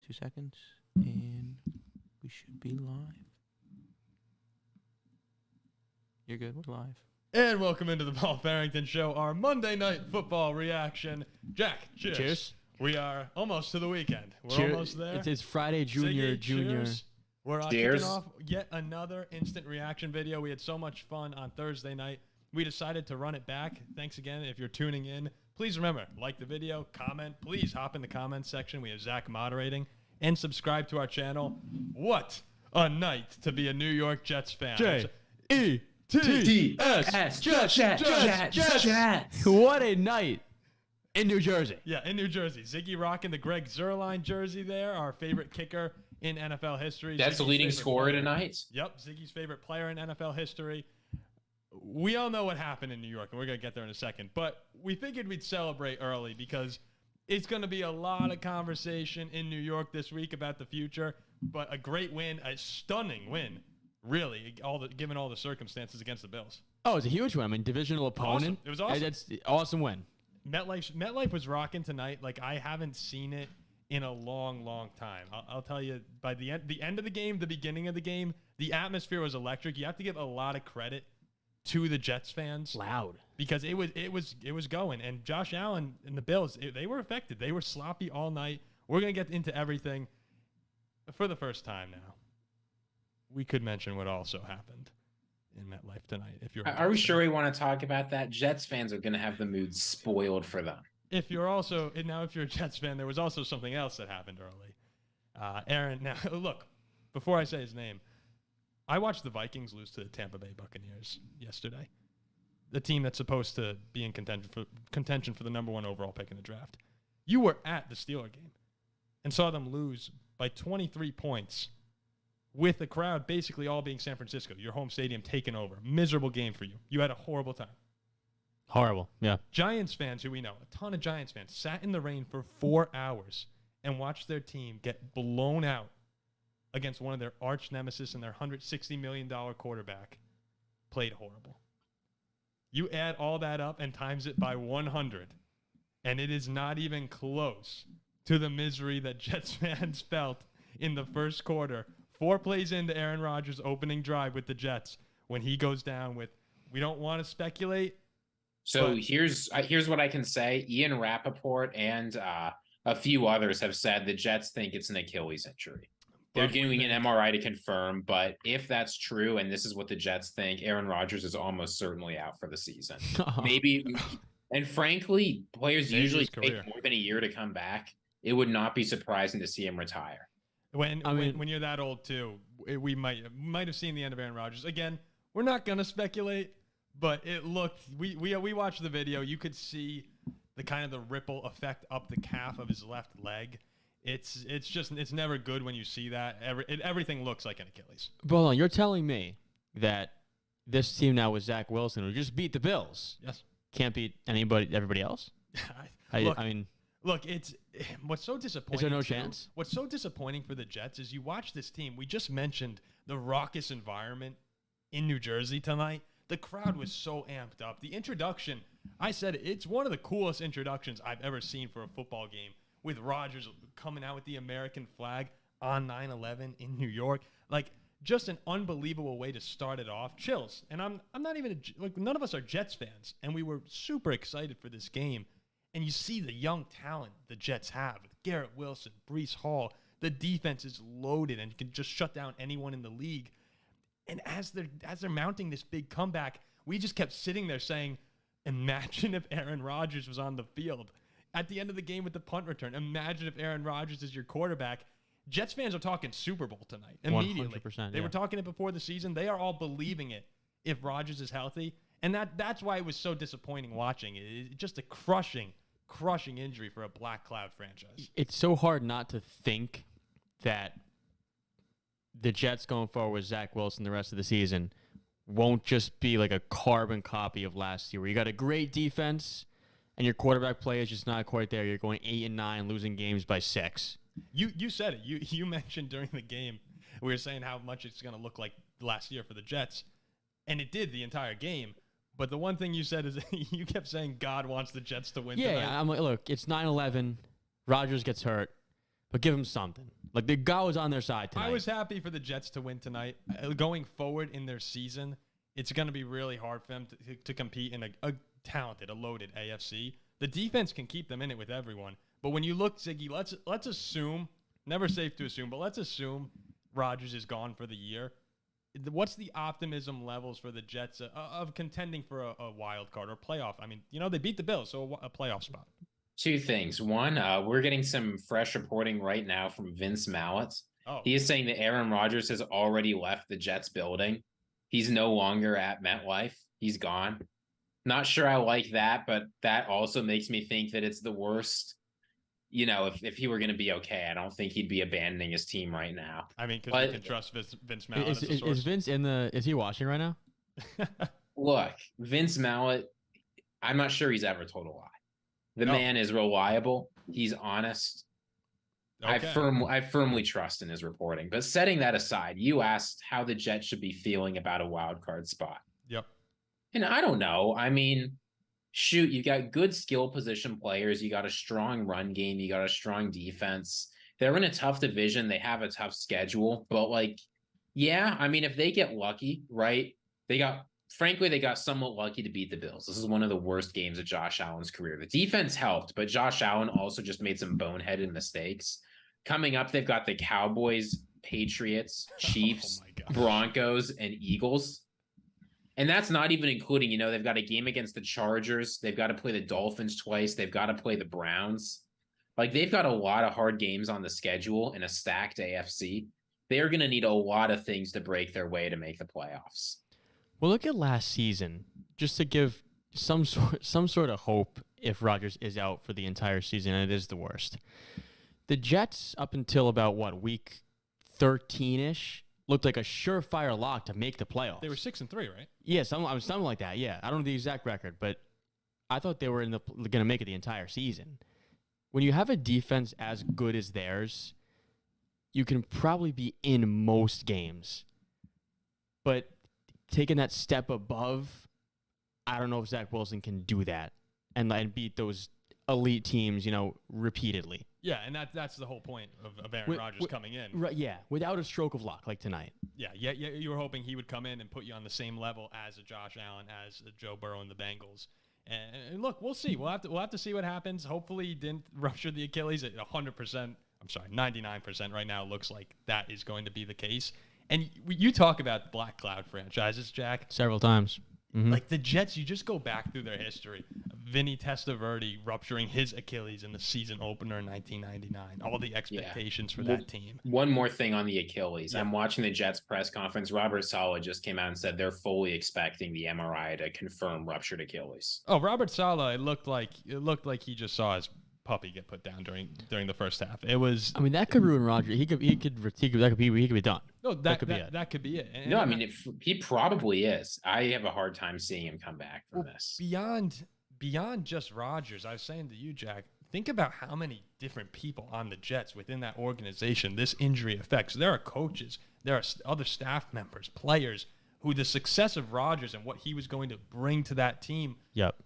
2 seconds, and we should be live. You're good. We're live. And welcome into the Farrington Show, our Monday Night Football reaction. Jack, cheers. Cheers. We are almost to the weekend. We're almost there. It's Friday, Junior. Cheers. We're kicking off yet another instant reaction video. We had so much fun on Thursday night. We decided to run it back. Thanks again if you're tuning in. Please remember, like the video, comment. Please hop in the comments section. We have Zach moderating. And subscribe to our channel. What a night to be a New York Jets fan. J-E-T-S. Jets. What a night in New Jersey. Yeah, in New Jersey. Ziggy rocking the Greg Zuerlein jersey there, our favorite kicker in NFL history. That's the leading scorer tonight. Yep, Ziggy's favorite player in NFL history. We all know what happened in New York, and we're going to get there in a second. But we figured we'd celebrate early because it's going to be a lot of conversation in New York this week about the future. But a great win, a stunning win, really, given all the circumstances against the Bills. Oh, it's a huge win. I mean, divisional opponent. Awesome. It was awesome. That's an awesome win. MetLife was rocking tonight like I haven't seen it in a long, long time. I'll tell you, by the end of the game, the beginning of the game, the atmosphere was electric. You have to give a lot of credit to the Jets fans. Loud. Because it was going. And Josh Allen and the Bills, they were affected. They were sloppy all night. We're going to get into everything. For the first time now, we could mention what also happened in MetLife tonight. If you're, are we sure we want to talk about that? Jets fans are going to have the mood spoiled for them. If you're a Jets fan, there was also something else that happened early. Aaron, now look, before I say his name, I watched the Vikings lose to the Tampa Bay Buccaneers yesterday, the team that's supposed to be in contention for the number 1 overall pick in the draft. You were at the Steeler game and saw them lose by 23 points with the crowd basically all being San Francisco, your home stadium taken over. Miserable game for you. You had a horrible time. Horrible, yeah. Giants fans, who we know, a ton of Giants fans, sat in the rain for 4 hours and watched their team get blown out against one of their arch nemesis and their $160 million quarterback. Played horrible. You add all that up and times it by 100, and it is not even close to the misery that Jets fans felt in the first quarter. 4 plays into Aaron Rodgers' opening drive with the Jets when he goes down with, we don't want to speculate. So here's what I can say. Ian Rappaport and a few others have said the Jets think it's an Achilles injury. They're doing an MRI to confirm, but if that's true, and this is what the Jets think, Aaron Rodgers is almost certainly out for the season. Maybe, and frankly, players usually take more than a year to come back. It would not be surprising to see him retire. When you're that old too, we might have seen the end of Aaron Rodgers. Again, we're not gonna speculate, but it looked. We watched the video. You could see the kind of the ripple effect up the calf of his left leg. It's never good when you see that. Everything looks like an Achilles. Well, you're telling me that this team now with Zach Wilson, who just beat the Bills, yes, can't beat everybody else. Look, it's what's so disappointing. Is there no chance? What's so disappointing for the Jets is you watch this team. We just mentioned the raucous environment in New Jersey tonight. The crowd was so amped up. The introduction, I said it's one of the coolest introductions I've ever seen for a football game, with Rodgers coming out with the American flag on 9/11 in New York. Like, just an unbelievable way to start it off. Chills. And I'm not even none of us are Jets fans, and we were super excited for this game. And you see the young talent the Jets have with Garrett Wilson, Breece Hall. The defense is loaded and you can just shut down anyone in the league. And as they're mounting this big comeback, we just kept sitting there saying, imagine if Aaron Rodgers was on the field at the end of the game with the punt return. Imagine if Aaron Rodgers is your quarterback. Jets fans are talking Super Bowl tonight immediately. 100%, they were talking it before the season. They are all believing it if Rodgers is healthy. And that's why it was so disappointing watching it. It's just a crushing injury for a Black Cloud franchise. It's so hard not to think that the Jets going forward with Zach Wilson the rest of the season won't just be like a carbon copy of last year, where you got a great defense and your quarterback play is just not quite there. You're going 8-9, losing games by 6. You said it. You mentioned during the game, we were saying how much it's going to look like last year for the Jets, and it did the entire game. But the one thing you said is you kept saying God wants the Jets to win tonight. Yeah, I'm like, look, it's 9/11. Rodgers gets hurt, but give him something. Like the God was on their side tonight. I was happy for the Jets to win tonight. Going forward in their season, it's going to be really hard for them to compete in a talented, a loaded AFC. The defense can keep them in it with everyone. But when you look, Ziggy, let's assume, never safe to assume, but let's assume Rodgers is gone for the year. What's the optimism levels for the Jets of contending for a wild card or playoff? I mean, they beat the Bills, so a playoff spot. Two things. One, we're getting some fresh reporting right now from Vince Mallett. Oh. He is saying that Aaron Rodgers has already left the Jets building. He's no longer at MetLife. He's gone. Not sure I like that, but that also makes me think that it's the worst. If he were going to be okay, I don't think he'd be abandoning his team right now. I mean, because we can trust Vince Mallett as a source. Is Vince is he watching right now? Look, Vince Mallett, I'm not sure he's ever told a lie. The man is reliable. He's honest. Okay. I firmly trust in his reporting. But setting that aside, you asked how the Jets should be feeling about a wild card spot. Yep. And I don't know. I mean, shoot, you got good skill position players. You got a strong run game. You got a strong defense. They're in a tough division. They have a tough schedule. But if they get lucky, right? They got somewhat lucky to beat the Bills. This is one of the worst games of Josh Allen's career. The defense helped, but Josh Allen also just made some boneheaded mistakes. Coming up, they've got the Cowboys, Patriots, Chiefs, Broncos, and Eagles. And that's not even including, they've got a game against the Chargers. They've got to play the Dolphins twice. They've got to play the Browns. They've got a lot of hard games on the schedule in a stacked AFC. They are going to need a lot of things to break their way to make the playoffs. Well, look at last season, just to give some sort of hope if Rodgers is out for the entire season, and it is the worst. The Jets, up until about, week 13-ish, looked like a surefire lock to make the playoffs. They were 6-3, right? Yeah, something like that, yeah. I don't know the exact record, but I thought they were going to make it the entire season. When you have a defense as good as theirs, you can probably be in most games. But taking that step above, I don't know if Zach Wilson can do that and beat those elite teams, repeatedly. Yeah, and that's the whole point of Aaron Rodgers coming in. Right, yeah, without a stroke of luck like tonight. Yeah, you were hoping he would come in and put you on the same level as a Josh Allen, as a Joe Burrow and the Bengals. And look, we'll see. We'll have to see what happens. Hopefully he didn't rupture the Achilles at 100%. I'm sorry, 99% right now looks like that is going to be the case. And you talk about Black Cloud franchises, Jack. Several times. Mm-hmm. Like the Jets, you just go back through their history. Vinny Testaverde rupturing his Achilles in the season opener in 1999. All the expectations for that team. One more thing on the Achilles. Yeah. I'm watching the Jets press conference. Robert Saleh just came out and said they're fully expecting the MRI to confirm ruptured Achilles. Oh, Robert Saleh, it looked like he just saw his puppy get put down during the first half. It was. I mean, that could ruin Rodgers. He could be done. No, that could be it. And no, I mean, he probably is. I have a hard time seeing him come back from this. Beyond just Rodgers, I was saying to you, Jack, think about how many different people on the Jets within that organization this injury affects. There are coaches, there are other staff members, players who the success of Rodgers and what he was going to bring to that team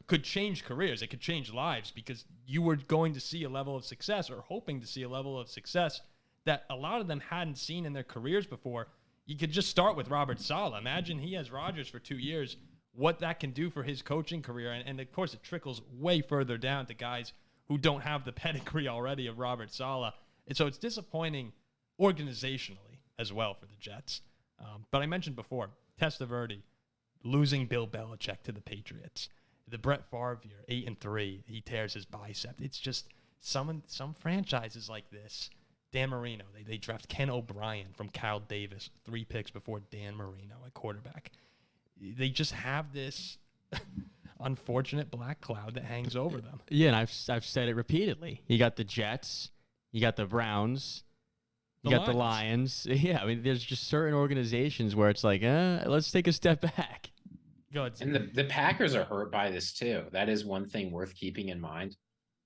could change careers. It could change lives because you were going to see a level of success or hoping to see a level of success that a lot of them hadn't seen in their careers before. You could just start with Robert Saleh. Imagine he has Rodgers for 2 years, what that can do for his coaching career. And of course, it trickles way further down to guys who don't have the pedigree already of Robert Saleh. And so it's disappointing organizationally as well for the Jets. But I mentioned before, Testaverde losing Bill Belichick to the Patriots. The Brett Favre year, 8-3, he tears his bicep. It's just some franchises like this. Dan Marino, they draft Ken O'Brien from Cal Davis, 3 picks before Dan Marino at quarterback. They just have this unfortunate black cloud that hangs over them. Yeah, and I've said it repeatedly. You got the Jets, you got the Browns, you got the Lions. Yeah, I mean, there's just certain organizations where it's like, let's take a step back. Go ahead. And the Packers are hurt by this too. That is one thing worth keeping in mind,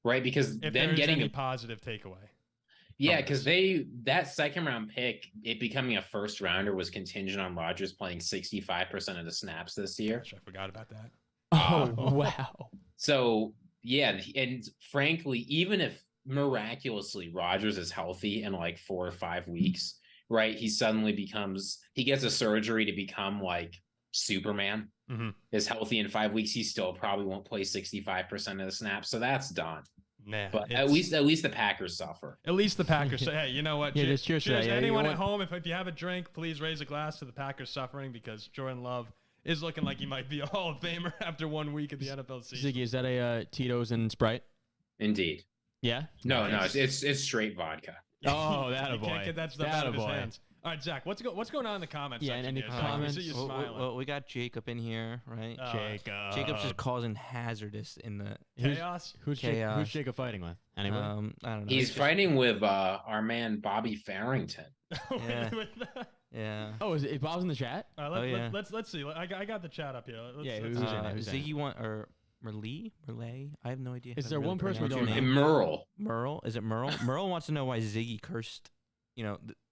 right? Because if them getting any positive takeaway. Yeah, because that second round pick, it becoming a first rounder, was contingent on Rodgers playing 65% of the snaps this year. Gosh, I forgot about that. Oh, wow. So, yeah, and frankly, even if miraculously Rodgers is healthy in like 4 or 5 weeks, right? He gets a surgery to become like Superman. Is healthy in 5 weeks. He still probably won't play 65% of the snaps, so that's done. Nah, but at least the Packers suffer. At least the Packers say, hey, you know what? Yeah, cheers to that. Yeah, anyone at home, if you have a drink, please raise a glass to the Packers suffering, because Jordan Love is looking like he might be a Hall of Famer after 1 week of the NFL season. Ziggy, is that a Tito's and Sprite? Indeed. Yeah? No, it's straight vodka. Oh, that a boy. Can't get that stuff out of his hands. All right, Zach, what's going on in the comments section? Any comments? I see you smiling. Well, we got Jacob in here, right? Jacob's just causing hazardous in the chaos. Who's Jacob fighting with? Anyone? I don't know. He's fighting with our man Bobby Farrington. Yeah. Oh, is Bob's in the chat? Let's see. I got the chat up here. Who's in it? Ziggy or Merle? I have no idea. Is there one person we don't know? Merle. Is it Merle? Merle wants to know why Ziggy cursed,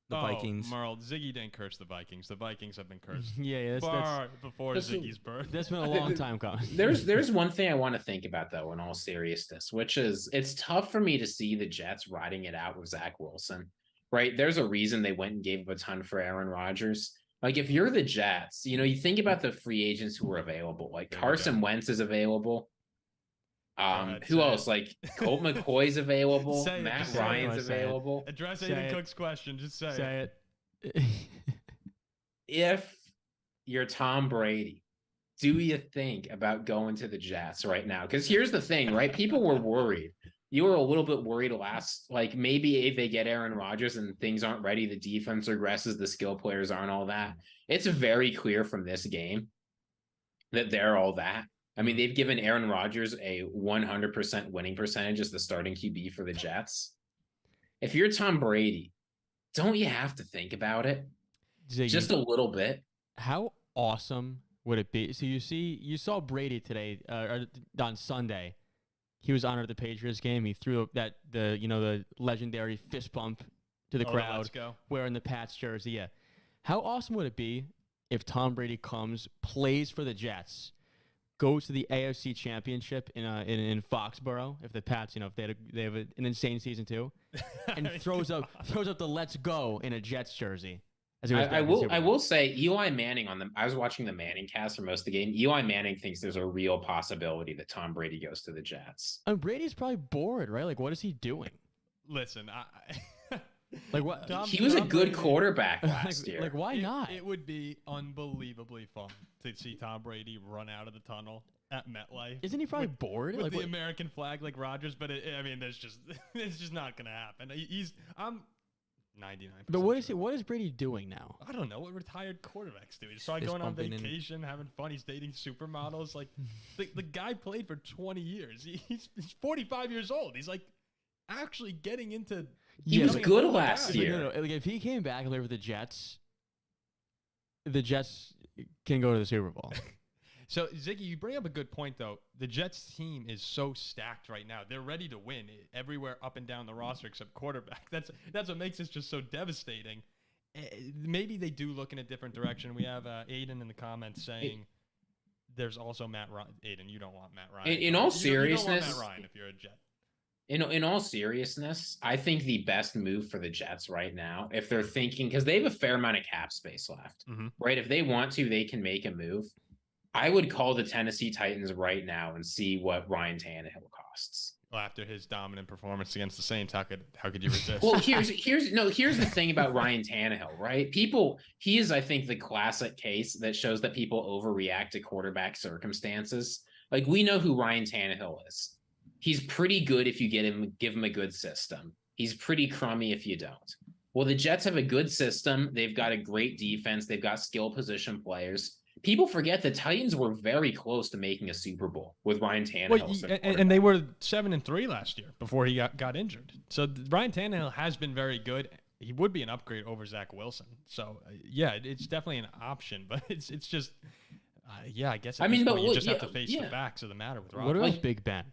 the Vikings. Merle, Ziggy didn't curse the Vikings. The Vikings have been cursed. That's before Ziggy's birth. That's been a long time coming. There's one thing I want to think about though, in all seriousness, which is it's tough for me to see the Jets riding it out with Zach Wilson. Right? There's a reason they went and gave up a ton for Aaron Rodgers. Like if you're the Jets, you think about the free agents who are available. Like Carson Wentz is available. Who else? Like Colt McCoy's available. Matt Ryan's available. Address Aiden Cook's question. Just say it. If you're Tom Brady, do you think about going to the Jets right now? Because here's the thing, right? People were worried. You were a little bit worried maybe if they get Aaron Rodgers and things aren't ready, the defense regresses, the skill players aren't all that. It's very clear from this game that they're all that. I mean, they've given Aaron Rodgers a 100% winning percentage as the starting QB for the Jets. If you're Tom Brady, don't you have to think about it? Ziggy, just a little bit? How awesome would it be? So you saw Brady today, on Sunday. He was honored at the Patriots game. He threw the legendary fist bump to the crowd, let's go, wearing the Pats jersey. Yeah. How awesome would it be if Tom Brady comes, plays for the Jets, goes to the AFC Championship in Foxborough, if the Pats, if they have an insane season too, and throws up the "Let's go" in a Jets jersey. I will say Eli Manning I was watching the Manning cast for most of the game. Eli Manning thinks there's a real possibility that Tom Brady goes to the Jets. And Brady's probably bored, right? Like, what is he doing? Listen, like what? He was a good quarterback last year. Like, why not? It would be unbelievably fun to see Tom Brady run out of the tunnel at MetLife. Isn't he probably bored with the American flag like Rodgers? But it's just not gonna happen. I'm 99%. But what is Brady doing now? I don't know what retired quarterbacks do. He's probably going on vacation, having fun. He's dating supermodels. Like the guy played for 20 years. He's 45 years old. He's like actually getting into. He was good last year. No. Like, if he came back and played with the Jets can go to the Super Bowl. So, Ziggy, you bring up a good point, though. The Jets team is so stacked right now. They're ready to win everywhere up and down the roster except quarterback. That's what makes this just so devastating. Maybe they do look in a different direction. We have Aiden in the comments saying there's also Matt Ryan. Aiden, you don't want Matt Ryan. In all seriousness, you don't want Matt Ryan if you're a Jet. In all seriousness, I think the best move for the Jets right now, if they're thinking, because they have a fair amount of cap space left, right? If they want to, they can make a move. I would call the Tennessee Titans right now and see what Ryan Tannehill costs. Well, after his dominant performance against the Saints, how could you resist? Well, here's the thing about Ryan Tannehill, right? He is, I think, the classic case that shows that people overreact to quarterback circumstances. Like, we know who Ryan Tannehill is. He's pretty good if you give him a good system. He's pretty crummy if you don't. Well, the Jets have a good system. They've got a great defense. They've got skill position players. People forget the Titans were very close to making a Super Bowl with Ryan Tannehill. And they were 7-3 last year before he got injured. So Ryan Tannehill has been very good. He would be an upgrade over Zach Wilson. So yeah, it's definitely an option, but it's just I guess. You just have to face the facts of the matter with Rodgers. What about Big Ben?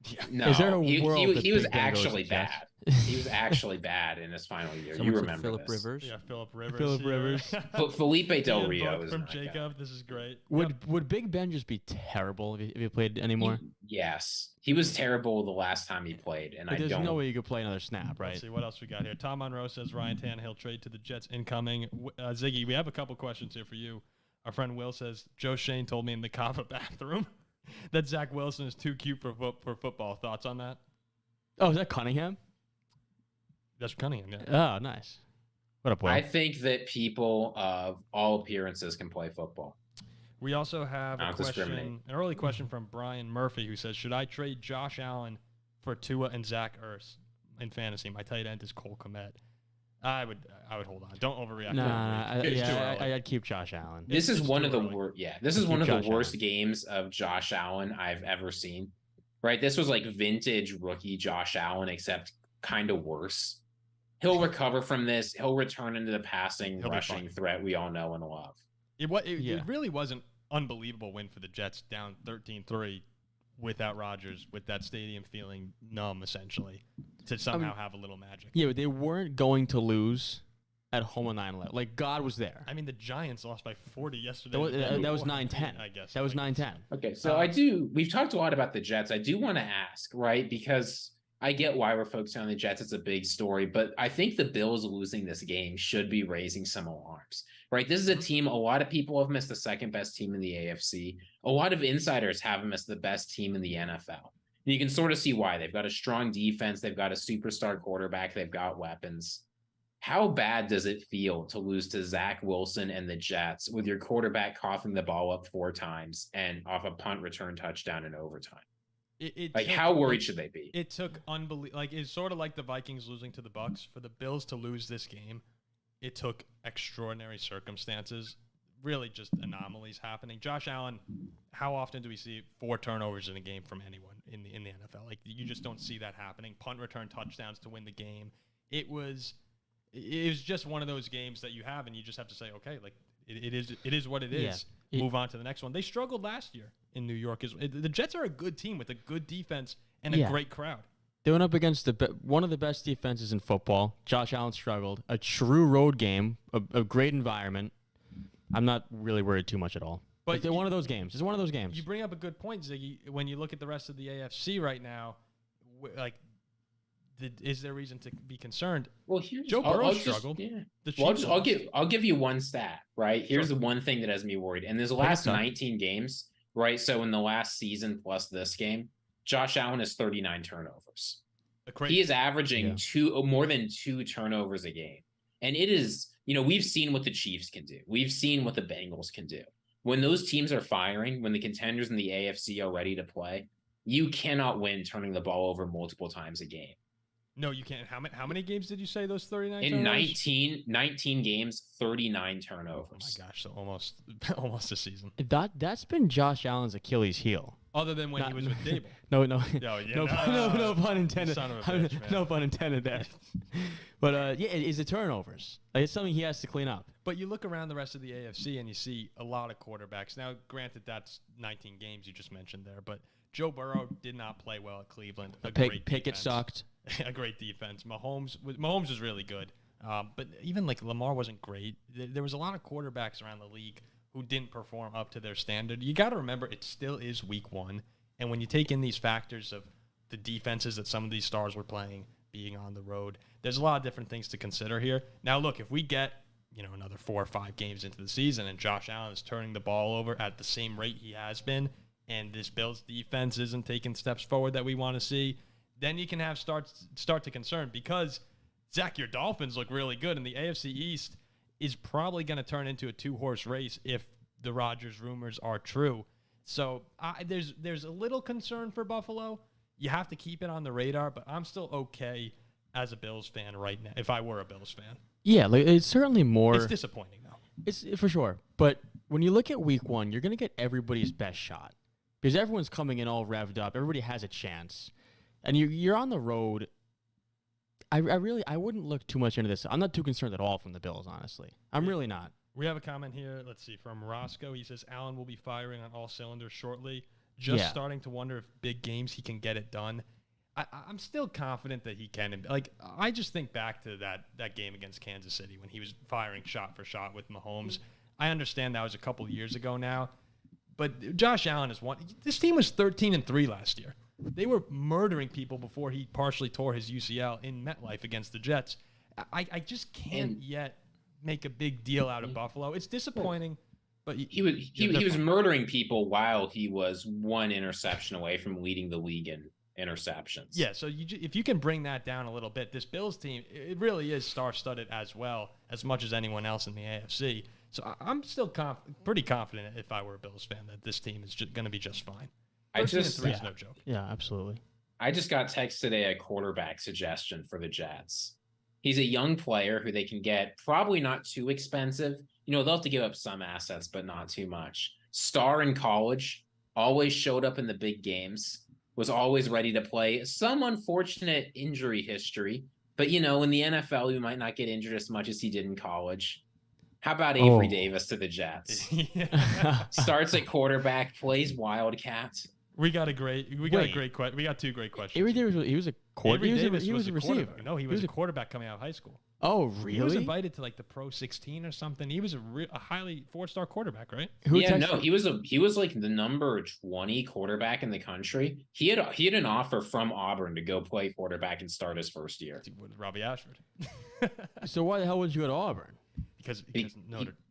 Yeah. No, Is there a he world that he was Big Ben goes to actually Jets? bad. He was actually bad in his final year. Someone You said remember Phillip this. Rivers. Yeah, Phillip Rivers. Phillip here. Rivers. Felipe Del Ian Rio Book is from not Jacob. good. This is great. Would Big Ben just be terrible if he played anymore? Yes, he was terrible the last time he played, and Like, I there's don't. no way you could play another snap, right? Let's see what else we got here. Tom Monroe says Ryan Tannehill trade to the Jets incoming. Ziggy, we have a couple questions here for you. Our friend Will says Joe Shane told me in the Kava bathroom that Zach Wilson is too cute for football. Thoughts on that? Oh, is that Cunningham? That's Cunningham. Yeah. Oh, nice. What up, Will? I think that people of all appearances can play football. We also have a Not discriminate. question, an early question from Brian Murphy, who says, should I trade Josh Allen for Tua and Zach Ertz in fantasy? My tight end is Cole Kmet. I would hold on. Don't overreact. I'd keep Josh Allen. This is It's one too of the early. worst. Yeah, this is Keep one of Josh the worst Allen. games of Josh Allen I've ever seen. Right, this was like vintage rookie Josh Allen, except kind of worse. He'll recover from this. He'll return into the passing, He'll be rushing fine. threat we all know and love. It really was an unbelievable win for the Jets, down 13-3 without Rodgers, with that stadium feeling numb, essentially, to somehow have a little magic. Yeah, but they weren't going to lose at home on 9-11. Like, God was there. I mean, the Giants lost by 40 yesterday. That was 9-10. I guess. That was 9-10. Okay, so we've talked a lot about the Jets. I do want to ask, right? Because I get why we're focusing on the Jets. It's a big story, but I think the Bills losing this game should be raising some alarms, right? This is a team, a lot of people have missed the second best team in the AFC. A lot of insiders have missed the best team in the NFL. And you can sort of see why. They've got a strong defense. They've got a superstar quarterback. They've got weapons. How bad does it feel to lose to Zach Wilson and the Jets with your quarterback coughing the ball up 4 times and off a punt return touchdown in overtime? How worried should they be? It took it's sort of like the Vikings losing to the Bucks. For the Bills to lose this game, it took extraordinary circumstances, really just anomalies happening. Josh Allen, how often do we see 4 turnovers in a game from anyone in the NFL? Like, you just don't see that happening. Punt return touchdowns to win the game. It was just one of those games that you have, and you just have to say, okay, like it is what it is. Yeah. Move on to the next one. They struggled last year in New York. The Jets are a good team with a good defense and a great crowd. They went up against one of the best defenses in football. Josh Allen struggled. A true road game, a great environment. I'm not really worried too much at all. But they're one of those games. It's one of those games. You bring up a good point, Ziggy. When you look at the rest of the AFC right now, is there reason to be concerned? Well, here's Joe Burrow struggled. I'll give you one stat, right? Here's the one thing that has me worried. In the last 19 games, right? So in the last season plus this game, Josh Allen has 39 turnovers. He is averaging more than 2 turnovers a game. And it is, we've seen what the Chiefs can do. We've seen what the Bengals can do. When those teams are firing, when the contenders in the AFC are ready to play, you cannot win turning the ball over multiple times a game. No, you can't. How many games did you say those 39 in turnovers? 19 games, 39 turnovers. Oh my gosh, so almost a season. That's been Josh Allen's Achilles heel. Other than when he was with Dable. No pun intended. Son of a bitch, man. No pun intended there. But it's the turnovers. Like, it's something he has to clean up. But you look around the rest of the AFC and you see a lot of quarterbacks. Now, granted, that's 19 games you just mentioned there, but Joe Burrow did not play well at Cleveland. Pickett sucked. A great defense. Mahomes was really good. But even like Lamar wasn't great. There was a lot of quarterbacks around the league who didn't perform up to their standard. You got to remember, it still is week 1. And when you take in these factors of the defenses that some of these stars were playing, being on the road, there's a lot of different things to consider here. Now, look, if we get another 4 or 5 games into the season and Josh Allen is turning the ball over at the same rate he has been, and this Bills defense isn't taking steps forward that we want to see, then you can have start to concern, because Zach, your Dolphins look really good, and the AFC East is probably going to turn into a 2-horse race if the Rodgers rumors are true. So there's a little concern for Buffalo. You have to keep it on the radar, but I'm still okay as a Bills fan right now, if I were a Bills fan. Yeah, like, it's certainly more. It's disappointing, though. It's for sure. But when you look at week 1, you're going to get everybody's best shot, because everyone's coming in all revved up. Everybody has a chance. And you're on the road. I wouldn't look too much into this. I'm not too concerned at all from the Bills, honestly. I'm really not. We have a comment here. Let's see, from Roscoe. He says Allen will be firing on all cylinders shortly. just starting to wonder if big games he can get it done. I'm still confident that he can. Like, I just think back to that game against Kansas City when he was firing shot for shot with Mahomes. I understand that was a couple of years ago now, but Josh Allen is one. This team was 13-3 last year. They were murdering people before he partially tore his UCL in MetLife against the Jets. I just can't yet make a big deal out of Buffalo. It's disappointing, but he was murdering people while he was one interception away from leading the league in interceptions. Yeah, so if you can bring that down a little bit, this Bills team, it really is star-studded as much as anyone else in the AFC. So I'm still pretty confident, if I were a Bills fan, that this team is going to be just fine. 13-3 is no joke. Yeah, absolutely. I just got text today a quarterback suggestion for the Jets. He's a young player who they can get probably not too expensive. They'll have to give up some assets, but not too much. Star in college, always showed up in the big games, was always ready to play. Some unfortunate injury history, but in the NFL, he might not get injured as much as he did in college. How about Avery Davis to the Jets? Starts at quarterback, plays Wildcat. We got two great questions. Avery Davis, he was a quarterback. He was a receiver. No, he was a quarterback coming out of high school. Oh, really? He was invited to the Pro 16 or something. He was a highly 4-star quarterback, right? He was like the number 20 quarterback in the country. He had an offer from Auburn to go play quarterback and start his first year. With Robbie Ashford. So why the hell would you go to Auburn? Because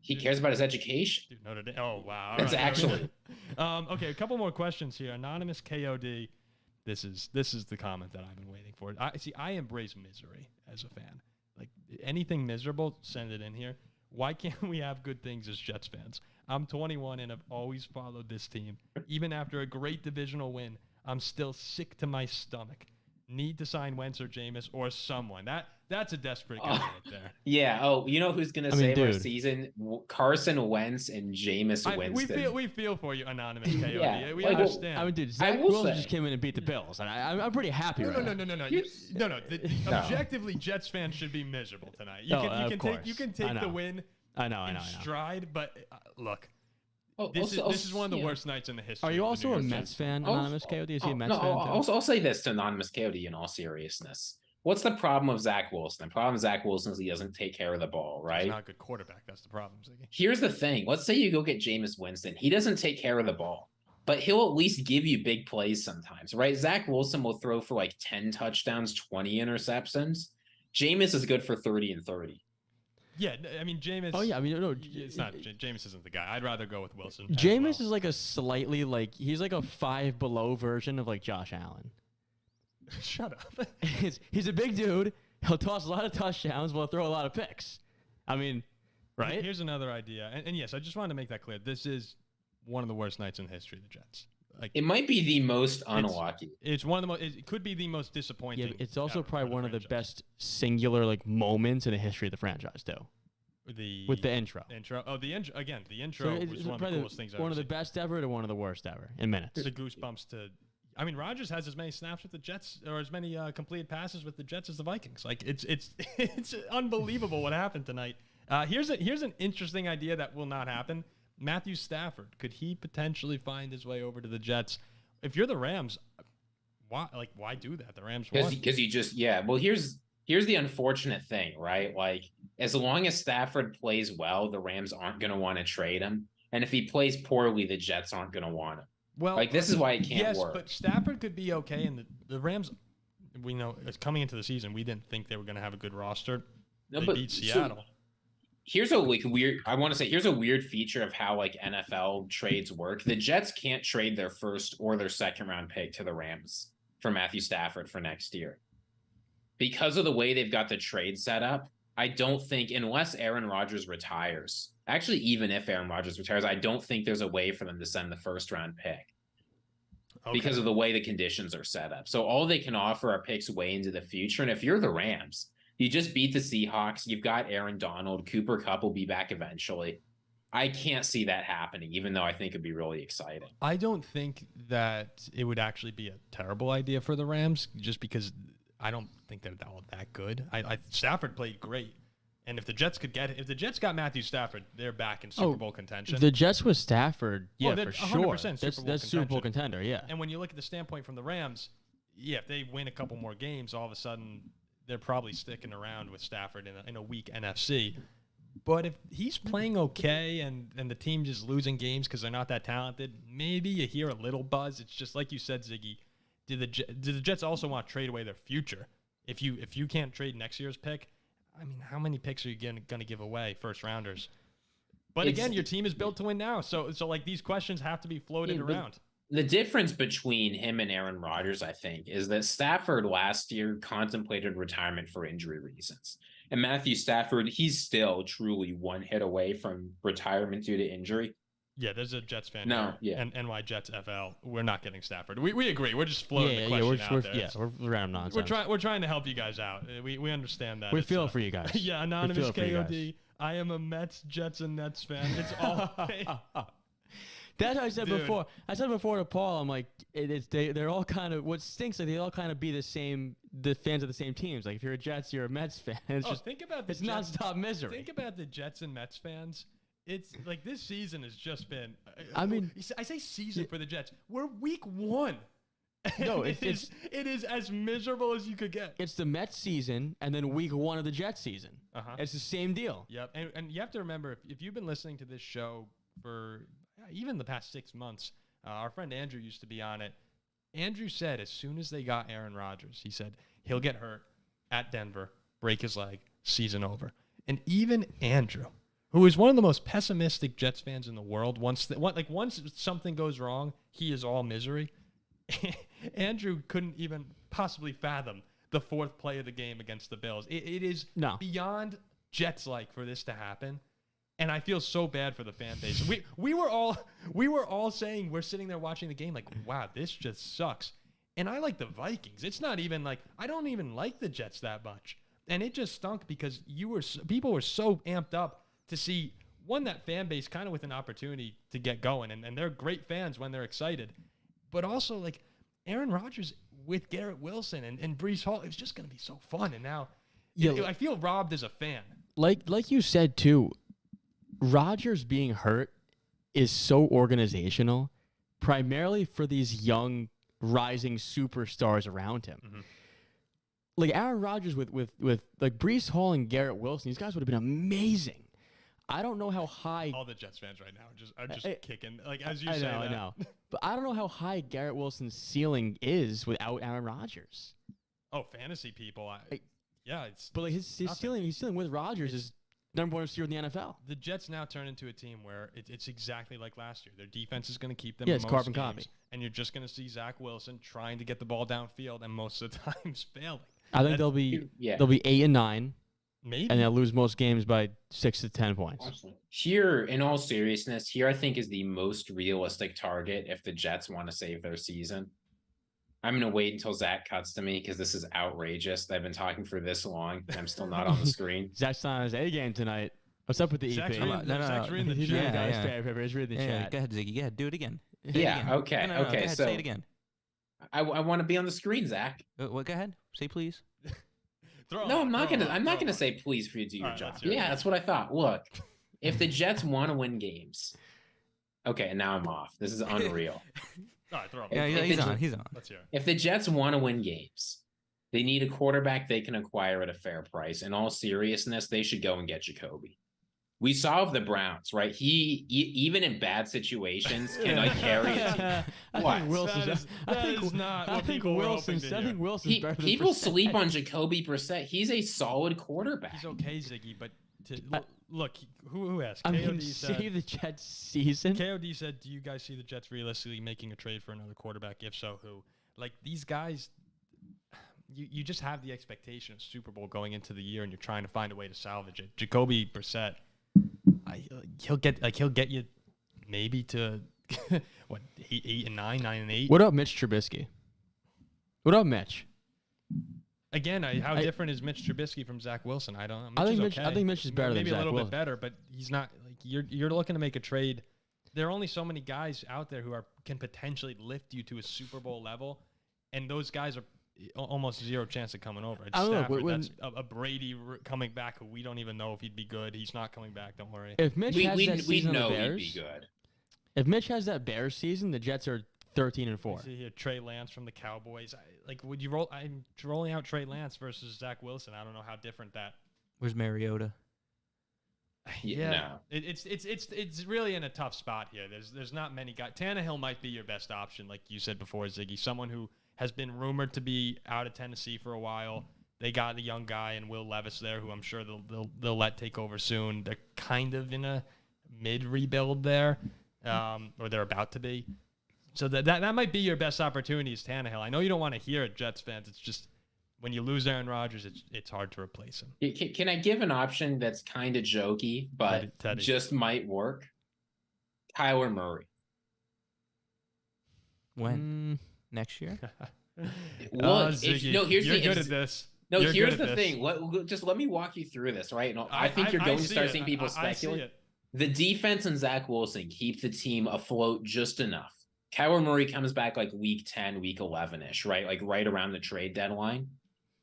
he cares about his education. Dude, Notre Dame. Oh, wow. That's actually. Okay, a couple more questions here. Anonymous KOD. This is the comment that I've been waiting for. I embrace misery as a fan. Like, anything miserable, send it in here. Why can't we have good things as Jets fans? I'm 21 and have always followed this team. Even after a great divisional win, I'm still sick to my stomach. Need to sign Wentz or Jameis or someone. That's a desperate guy right there. Yeah. Oh, you know who's gonna save our season? Carson Wentz and Jameis Winston. We feel for you, anonymous KOD. Yeah. We understand. I mean, dude, Zach Wilson just came in and beat the Bills, and I'm pretty happy. No. Objectively, Jets fans should be miserable tonight. You can take the win. I know. Stride, but look. This is one of the worst nights in the history. Are you also a Mets fan, Anonymous KOD? Is he a Mets fan? I'll say this to Anonymous KOD in all seriousness. What's the problem with Zach Wilson? The problem with Zach Wilson is he doesn't take care of the ball, right? He's not a good quarterback. That's the problem, Ziggy. Here's the thing. Let's say you go get Jameis Winston. He doesn't take care of the ball, but he'll at least give you big plays sometimes, right? Zach Wilson will throw for 10 touchdowns, 20 interceptions. Jameis is good for 30 and 30. Yeah, I mean, Jameis. Oh, yeah. I mean, no. It's not. Jameis isn't the guy. I'd rather go with Wilson. Jameis is a slightly, he's a 5 below version of, Josh Allen. Shut up. He's a big dude. He'll toss a lot of touchdowns, but he'll throw a lot of picks. I mean, right? Here's another idea. And yes, I just wanted to make that clear. This is one of the worst nights in the history of the Jets. It might be the most unlucky. It's one of the most. It could be the most disappointing. Yeah, it's also probably one of the best singular moments in the history of the franchise, too. With the intro. Oh, the intro again. The intro was one of the coolest things I've ever seen. One of the best ever to one of the worst ever in minutes. The goosebumps to. I mean, Rodgers has as many snaps with the Jets, or as many completed passes with the Jets as the Vikings. It's unbelievable what happened tonight. Here's an interesting idea that will not happen. Matthew Stafford, could he potentially find his way over to the Jets? If you're the Rams, why do that? The Rams won. Because you just Well, here's the unfortunate thing, right? As long as Stafford plays well, the Rams aren't going to want to trade him, and if he plays poorly, the Jets aren't going to want him. Well, this is why it can't work. Yes, but Stafford could be okay, and the Rams. We know coming into the season, we didn't think they were going to have a good roster. They beat Seattle. So, here's a weird. I want to say here's a weird feature of how NFL trades work. The Jets can't trade their first or their second round pick to the Rams for Matthew Stafford for next year because of the way they've got the trade set up. I don't think unless Aaron Rodgers retires. Actually, even if Aaron Rodgers retires, I don't think there's a way for them to send the first round pick because of the way the conditions are set up. So all they can offer are picks way into the future. And if you're the Rams, you just beat the Seahawks. You've got Aaron Donald. Cooper Kupp will be back eventually. I can't see that happening, even though I think it'd be really exciting. I don't think that it would actually be a terrible idea for the Rams, just because I don't think they're all that good. Stafford played great, And if the Jets got Matthew Stafford, they're back in Super Bowl contention. The Jets with Stafford, yeah, they're for sure. 100% That's Super Bowl contender, yeah. And when you look at the standpoint from the Rams, yeah, if they win a couple more games, all of a sudden they're probably sticking around with Stafford in a weak NFC. But if he's playing okay and the team just losing games because they're not that talented, maybe you hear a little buzz. It's just like you said, Ziggy. Do the Jets also want to trade away their future? If you can't trade next year's pick, I mean, how many picks are you going to give away, first rounders? But again, your team is built to win now. So like these questions have to be floated around. The difference between him and Aaron Rodgers, I think, is that Stafford last year contemplated retirement for injury reasons. And Matthew Stafford, he's still truly one hit away from retirement due to injury. Yeah, there's a Jets fan here. Yeah. And NY Jets FL. We're not getting Stafford. We agree. We're just floating the question out there. Yeah, we're random nonsense. We're trying to help you guys out. We understand that. We feel for you guys. Yeah, anonymous KOD. I am a Mets, Jets, and Nets fan. It's all. That's what I said before. I said before to Paul, I'm like, they're all kind of, what stinks, like they all kind of be the fans of the same teams. Like if you're a Jets, you're a Mets fan. It's just, think about it's nonstop misery. Think about the Jets and Mets fans. It's like this season has just been. I mean, I say season for the Jets. We're week 1. No, it is as miserable as you could get. It's the Mets season and then week 1 of the Jets season. It's the same deal. Yep. And you have to remember, if you've been listening to this show for even the past 6 months, our friend Andrew used to be on it. Andrew said as soon as they got Aaron Rodgers, he said he'll get hurt at Denver, break his leg, season over. And even Andrew, who is one of the most pessimistic Jets fans in the world, once something goes wrong, he is all misery. Andrew couldn't even possibly fathom the 4th play of the game against the Bills. It is beyond Jets-like for this to happen. And I feel so bad for the fan base. We were all saying, we're sitting there watching the game like, wow, this just sucks. And I like the Vikings. It's not even like, I don't even like the Jets that much. And it just stunk because people were so amped up to see, one, that fan base kind of with an opportunity to get going. And they're great fans when they're excited. But also, like, Aaron Rodgers with Garrett Wilson and Breece Hall, it's just going to be so fun. And now I feel robbed as a fan. Like you said, too, Rodgers being hurt is so organizational, primarily for these young, rising superstars around him. Mm-hmm. Like Aaron Rodgers with like Breece Hall and Garrett Wilson, these guys would have been amazing. I don't know how high all the Jets fans right now are just kicking. Like as you say, I know, but I don't know how high Garrett Wilson's ceiling is without Aaron Rodgers. Oh, fantasy people, it's but like his ceiling with Rodgers is number 1 receiver in the NFL. The Jets now turn into a team where it's exactly like last year. Their defense is going to keep them. Yeah, it's carbon copy. And you're just going to see Zach Wilson trying to get the ball downfield, and most of the times failing. I think they'll be 8-9, maybe, and they'll lose most games by 6 to 10 points. Here, in all seriousness, here I think is the most realistic target if the Jets want to save their season. I'm going to wait until Zach cuts to me because this is outrageous. I've been talking for this long, and I'm still not on the screen. Zach's not on his A game tonight. What's up with the Zach's EP? Zach's reading the chat. He's reading the chat. Go ahead, Ziggy. Go ahead. Do it again. Okay. No, okay. Ahead, so say it again. I want to be on the screen, Zach. Go ahead. Say please. I'm not gonna say please for you to do your job. Yeah, that's what I thought. Look, if the Jets want to win games, okay, and now I'm off. This is unreal. All right, throw him. Yeah, he's on. Let's hear it. If the Jets want to win games, they need a quarterback they can acquire at a fair price. In all seriousness, they should go and get Jacoby. We saw of the Browns, right? He even in bad situations can like carry a team. I think Wilson's. I think Wilson's better than people sleep on Jacoby Brissett. He's a solid quarterback. He's okay, Ziggy, but look, who asked? I mean, save the Jets season. KOD said, "Do you guys see the Jets realistically making a trade for another quarterback? If so, who?" Like these guys, you just have the expectation of Super Bowl going into the year, and you're trying to find a way to salvage it. Jacoby Brissett. He'll get you maybe to what 8-9, 9-8. What up, Mitch Trubisky? What up, Mitch? Again, how different is Mitch Trubisky from Zach Wilson? I don't know. I think Mitch is better than Zach Wilson. Maybe a little bit better, but he's not. Like you're looking to make a trade. There are only so many guys out there who can potentially lift you to a Super Bowl level, and those guys are. almost zero chance of coming over. It's I don't know, Stafford. when- That's a Brady coming back who we don't even know if he'd be good. He's not coming back. Don't worry. If Mitch has that We season know of the he'd Bears, be good. if Mitch has that Bears season, the Jets are 13-4. See here, Trey Lance from the Cowboys. Would you roll? I'm rolling out Trey Lance versus Zach Wilson. I don't know how different that. Where's Mariota? Yeah, No. It's really in a tough spot here. There's not many guys. Tannehill might be your best option, like you said before, Ziggy. Someone who has been rumored to be out of Tennessee for a while. They got a young guy in Will Levis there, who I'm sure they'll let take over soon. They're kind of in a mid rebuild there, or they're about to be. So that might be your best opportunity is Tannehill. I know you don't want to hear it, Jets fans. It's just when you lose Aaron Rodgers, it's hard to replace him. Can I give an option that's kind of jokey, but Teddy. just might work? Kyler Murray. When? Next year? Look, Ziggy, here's you're the good at this. No, You're here's good at the this. thing. Just let me walk you through this, right? No, I think you're going to start seeing people I see speculate. it. The defense and Zach Wilson keep the team afloat just enough. Kyler Murray comes back like week 10, week 11-ish, right? Like right around the trade deadline.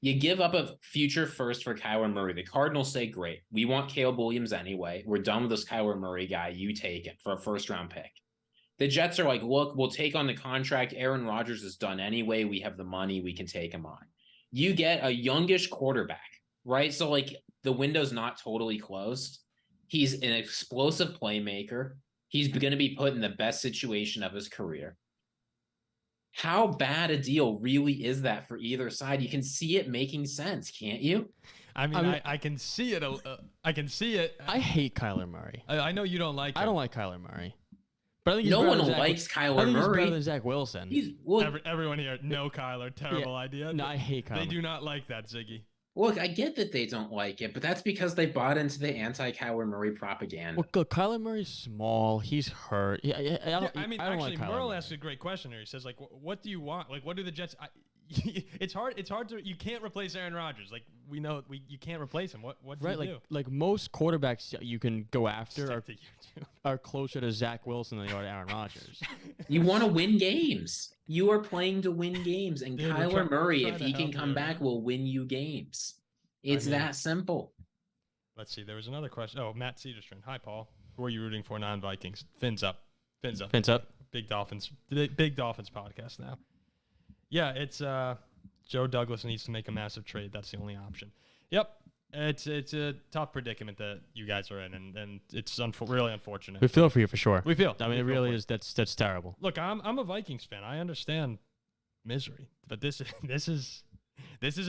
You give up a future first for Kyler Murray. The Cardinals say, great. We want Caleb Williams anyway. We're done with this Kyler Murray guy. You take it for a first-round pick. The Jets are like, look, we'll take on the contract. Aaron Rodgers is done anyway. We have the money. We can take him on. You get a youngish quarterback, right? So, like, the window's not totally closed. He's an explosive playmaker. He's going to be put in the best situation of his career. How bad a deal really is that for either side? You can see it making sense, can't you? I mean, I can see it. I can see it. I hate Kyler Murray. I know you don't like him. I don't like Kyler Murray. But I think he's No better one than Zach- likes I Kyler think he's Murray. better than Zach Wilson. Everyone here, no Kyler. Terrible idea. No, I hate Kyler. They do not like that, Ziggy. Look, I get that they don't like it, but that's because they bought into the anti-Kyler Murray propaganda. Well, look, Kyler Murr's small. He's hurt. I don't actually, like Kyler Merle Murray. asked a great question here. He says, like, what do you want? Like, what do the Jets? It's hard to. You can't replace Aaron Rodgers. Like, we know you can't replace him. What do you do? Like most quarterbacks you can go after Stick to you two. are closer to Zach Wilson than they are to Aaron Rodgers. You want to win games. You are playing to win games, and Dude, Kyler Murray, trying if to he can help come you, back, man. will win you games. It's I mean- that simple. Let's see. There was another question. Oh, Matt Cedarstrom. Hi, Paul. Who are you rooting for? Non-Vikings. Fins up. Fins up. Big Dolphins podcast now. Yeah, it's Joe Douglas needs to make a massive trade. That's the only option. Yep. It's a tough predicament that you guys are in, and it's really unfortunate. We feel for you for sure. We feel. I mean, it We feel really for is. That's terrible. Look, I'm a Vikings fan. I understand misery, but this is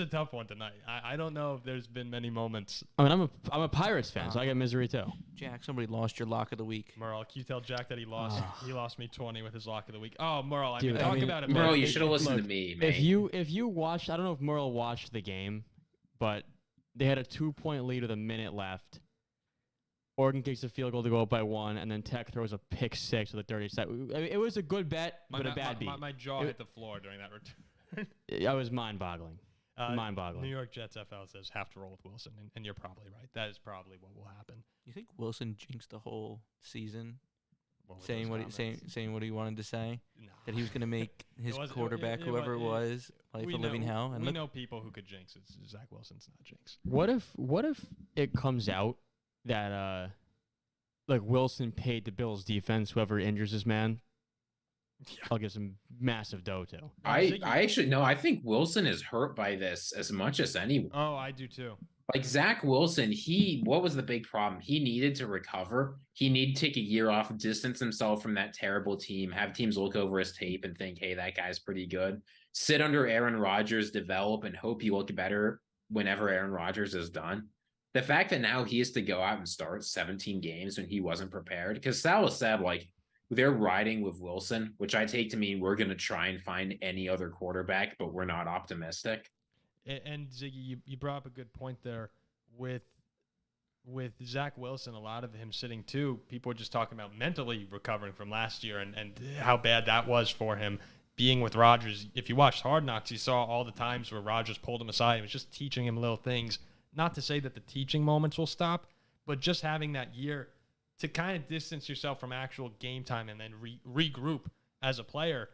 a tough one tonight. I don't know if there's been many moments. I mean, I'm a Pirates fan, so I get misery too. Jack, somebody lost your lock of the week. Merle, can you tell Jack that he lost? He lost me 20 with his lock of the week. Oh, Merle, I Dude, mean, I talk mean, about it. Bro, man. you should have listened look, to me, man. If you watched, I don't know if Merle watched the game, but they had a 2-point lead with a minute left. Oregon kicks a field goal to go up by 1, and then Tech throws a pick 6 with a 30-second. I mean, it was a good bet, but a bad beat. My jaw hit the floor during that return. I was mind-boggling. Mind-boggling. New York Jets FL says have to roll with Wilson, and you're probably right. That is probably what will happen. You think Wilson jinxed the whole season, What were saying those what comments? saying what he wanted to say, No. that he was going to make his wasn't- quarterback, whoever it was, life a living hell. And we look, know people who could jinx it. Zach Wilson's not jinx. What if it comes out that like Wilson paid the Bills defense, whoever injures this man, Yeah. I'll give some massive dough to. I actually no, I think Wilson is hurt by this as much as anyone. Oh, I do too. Like Zach Wilson, what was the big problem? He needed to recover. He needed to take a year off, distance himself from that terrible team, have teams look over his tape and think, hey, that guy's pretty good. Sit under Aaron Rodgers, develop, and hope you look better whenever Aaron Rodgers is done. The fact that now he has to go out and start 17 games when he wasn't prepared, because Salah said, like, they're riding with Wilson, which I take to mean we're going to try and find any other quarterback, but we're not optimistic. And Ziggy, you brought up a good point there with Zach Wilson. A lot of him sitting too. People are just talking about mentally recovering from last year and how bad that was for him. Being with Rodgers, if you watched Hard Knocks, you saw all the times where Rodgers pulled him aside and was just teaching him little things. Not to say that the teaching moments will stop, but just having that year to kind of distance yourself from actual game time and then regroup as a player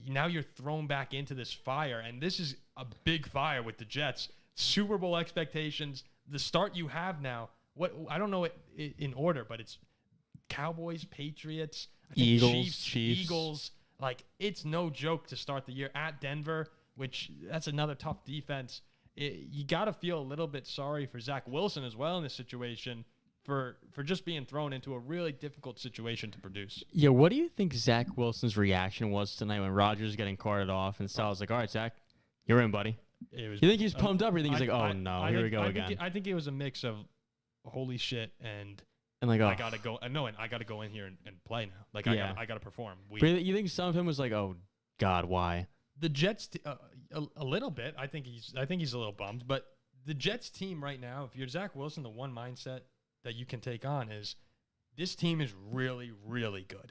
now you're thrown back into this fire, and this is a big fire with the Jets. Super Bowl expectations, the start you have now. What I don't know it in order, but it's Cowboys, Patriots, I think Chiefs. Eagles. Like, it's no joke to start the year at Denver, which that's another tough defense. You got to feel a little bit sorry for Zach Wilson as well in this situation for just being thrown into a really difficult situation to produce. Yeah, what do you think Zach Wilson's reaction was tonight when Rodgers was getting carted off and Sal's like, all right, Zach, you're in, buddy. You think he's pumped up or you think he's like, oh, no, here we go again? I think it was a mix of holy shit and like, oh. I got to go. And I got to go in here and play now. Like, yeah. I got to perform. But you think some of him was like, oh, God, why? The Jets, a little bit. I think he's a little bummed. But the Jets team right now, if you're Zach Wilson, the one mindset that you can take on is this team is really, really good.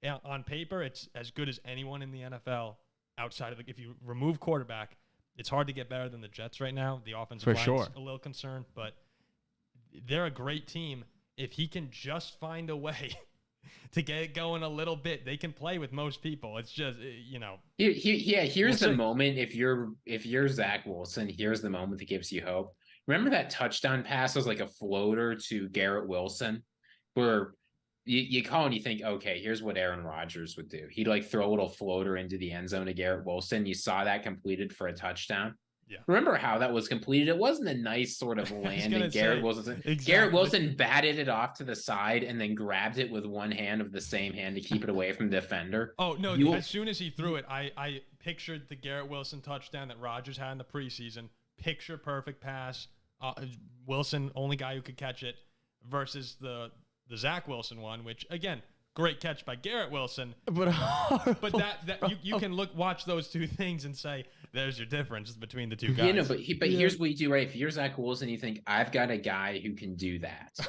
Yeah, on paper, it's as good as anyone in the NFL outside of if you remove quarterback, it's hard to get better than the Jets right now. The offensive line's a little concerned, but they're a great team. If he can just find a way to get it going a little bit, they can play with most people. It's just, Here's the moment. If you're Zach Wilson, here's the moment that gives you hope. Remember that touchdown pass was like a floater to Garrett Wilson, where you call and you think, okay, here's what Aaron Rodgers would do. He'd like throw a little floater into the end zone to Garrett Wilson. You saw that completed for a touchdown. Yeah. Remember how that was completed? It wasn't a nice sort of land. And Garrett Wilson batted it off to the side and then grabbed it with one hand of the same hand to keep it away from the defender. Oh, no. As soon as he threw it, I pictured the Garrett Wilson touchdown that Rodgers had in the preseason. Picture perfect pass. Wilson, only guy who could catch it, versus the Zach Wilson one, which, again, great catch by Garrett Wilson. But that you can watch those two things and say, there's your difference between the two guys. Here's what you do, right? If you're Zach Wilson, you think, I've got a guy who can do that.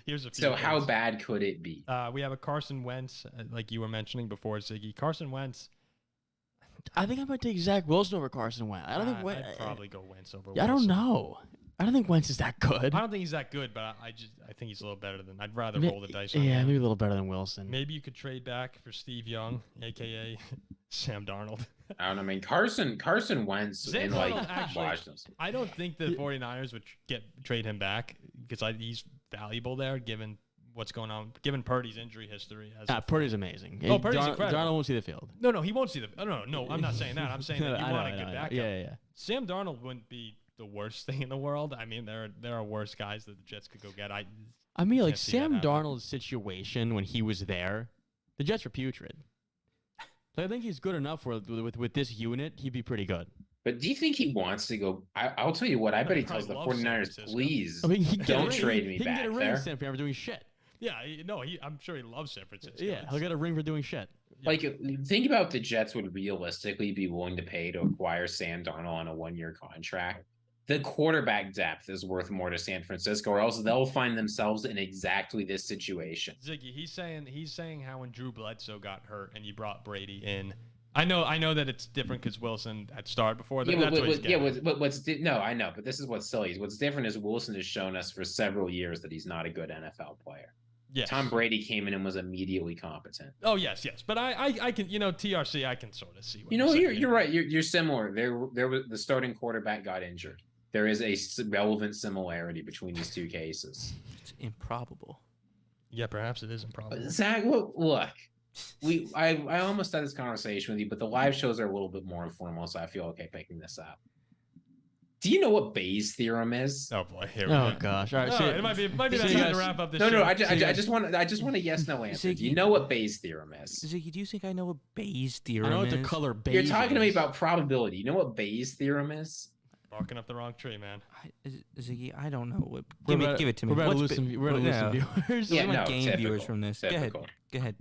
Here's a few So things. how bad could it be? We have a Carson Wentz, like you were mentioning before, Ziggy. Carson Wentz. I think I might take Zach Wilson over Carson Wentz. I don't think I'd probably go Wentz over Wilson. I don't know. I don't think Wentz is that good. I don't think he's that good, but I think he's a little better than. I'd rather roll the dice on him. Yeah, maybe a little better than Wilson. Maybe you could trade back for Steve Young, aka Sam Darnold. I don't know. I mean, Carson Wentz Sam in Darnold, Washington. I don't think the 49ers would trade him back because he's valuable there, given what's going on, given Purdy's injury history. Purdy's amazing. Oh, Purdy's incredible. Darnold won't see the field. No, he won't see the. No, I'm not saying that. I'm saying that you want a good backup. Yeah. Sam Darnold wouldn't be the worst thing in the world. I mean, there are worse guys that the Jets could go get. I mean, like Sam Darnold's situation when he was there, the Jets were putrid. So I think he's good enough with this unit. He'd be pretty good. But do you think he wants to go? I'll tell you what. I bet he tells the 49ers, please don't trade me back there. He can get a ring in San Francisco for doing shit. Yeah, I'm sure he loves San Francisco. Yeah, he'll get a ring for doing shit. Yeah. Like, think about the Jets would realistically be willing to pay to acquire Sam Darnold on a 1-year contract. The quarterback depth is worth more to San Francisco, or else they'll find themselves in exactly this situation. Ziggy, he's saying how when Drew Bledsoe got hurt and you brought Brady in. I know that it's different because Wilson had started before. I know, but this is what's silly. What's different is Wilson has shown us for several years that he's not a good NFL player. Yes. Tom Brady came in and was immediately competent. Oh, yes. But I can, TRC, I can sort of see what you're right. You're similar. There was the starting quarterback got injured. There is a relevant similarity between these two cases. It's improbable. Yeah, perhaps it is improbable. Zach, look. I almost had this conversation with you, but the live shows are a little bit more informal, so I feel okay picking this up. Do you know what Bayes' theorem is? Oh boy! Here we go. Gosh! All right, it might be that time to wrap up this. No. I just want a yes no answer. Ziggy, do you know what Bayes' theorem is? Ziggy, do you think I know what Bayes' theorem is? I know what the color beige. You're talking to me about probability. You know what Bayes' theorem is? Barking up the wrong tree, man. Ziggy, I don't know. Give it to me. We're going to lose some viewers. Yeah, no, gain viewers from this. Typical. Go ahead.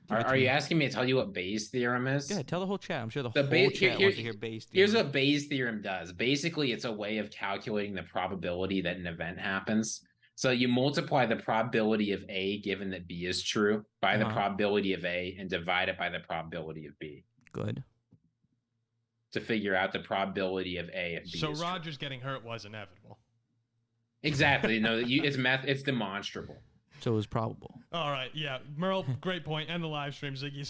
Are you asking me to tell you what Bayes' theorem is? Go ahead, tell the whole chat. I'm sure the whole chat wants to hear Bayes' theorem. Here's what Bayes' theorem does. Basically, it's a way of calculating the probability that an event happens. So you multiply the probability of A, given that B is true, by the probability of A, and divide it by the probability of B. Good. To figure out the probability of A if B is true. So Rodgers getting hurt was inevitable. Exactly. No, it's demonstrable. So it was probable. All right, yeah, Merle, great point. And the live stream, Ziggy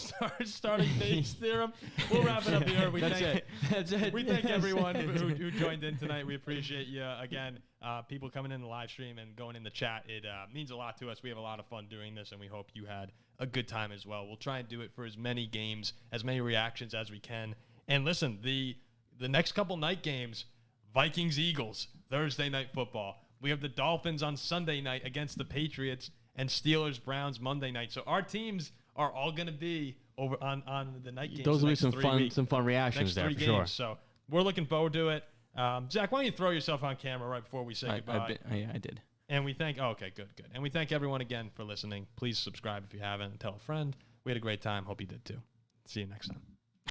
starting Bayes theorem. We'll wrap it up here. That's it. We thank everyone who joined in tonight. We appreciate you again. People coming in the live stream and going in the chat. It means a lot to us. We have a lot of fun doing this, and we hope you had a good time as well. We'll try and do it for as many games, as many reactions as we can. And listen, the next couple night games, Vikings Eagles Thursday night football. We have the Dolphins on Sunday night against the Patriots. And Steelers Browns Monday night. So our teams are all going to be over on the night games. Those will be some fun reactions there for sure. So we're looking forward to it. Zach, why don't you throw yourself on camera right before we say goodbye? I did. And we thank. Oh, okay, good. And we thank everyone again for listening. Please subscribe if you haven't and tell a friend. We had a great time. Hope you did too. See you next time.